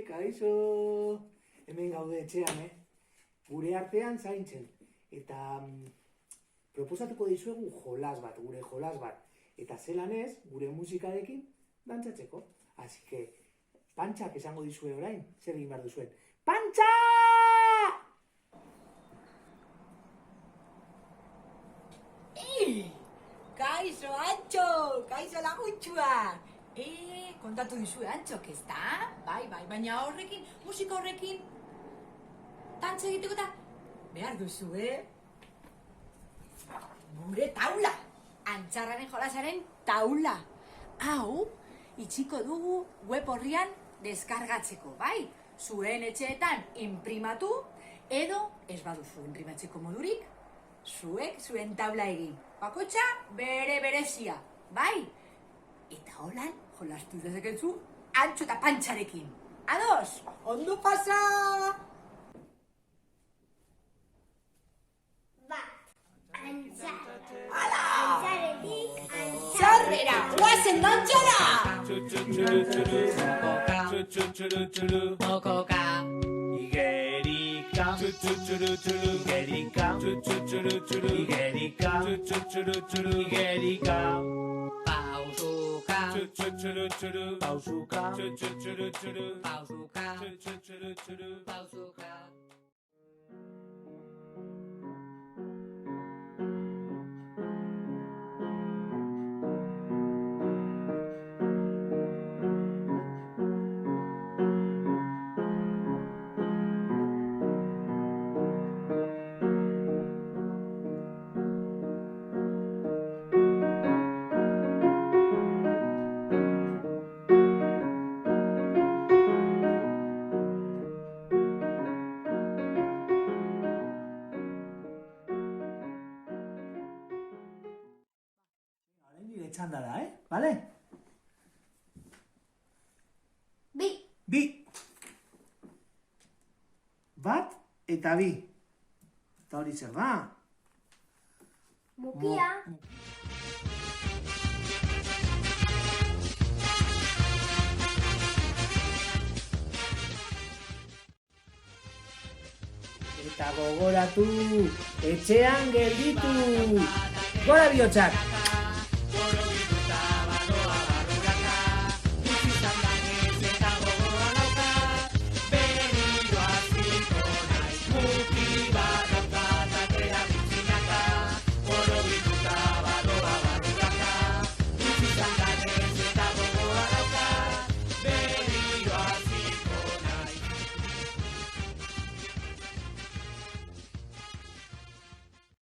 Kaixo! Hemen gaude etxean, Gure artean zaintzen. Eta proposatuko dizuegu gure jolas bat. Eta zelan ez, gure musikarekin dantzatzeko. Así que, Pantxak esango dizue orain, zer egin behar duzuen. Pantxa! Kaixo, Antxo! Kaixo laguntxua! Kontatu dizue Antxok, ez da? Bai, baina horrekin, musika horrekin, dantza egiteko da, behar duzu, Gure taula! Antxarraren jolasaren taula! Hau, itxiko dugu web horrian deskargatzeko, bai? Zuen etxeetan inprimatu, edo ez baduzu inprimatzeko modurik, zuek zuen taula egin. Bakoitza bere berezia, bai? Eta holan, jolastu dezakezu Antxo eta Pantxarekin. Ados, ondo pasa! Antxaretik Txarrera, guazen dantxara! Okoka, Igerika, Igerika, Igerika, pausuka, Pausuka, pausuka. Txanda da, Bale? Bi. Bat eta bi. Eta hori zer da? Mukia. Eta gogoratu, etxean gelditu. Gora bihotzak!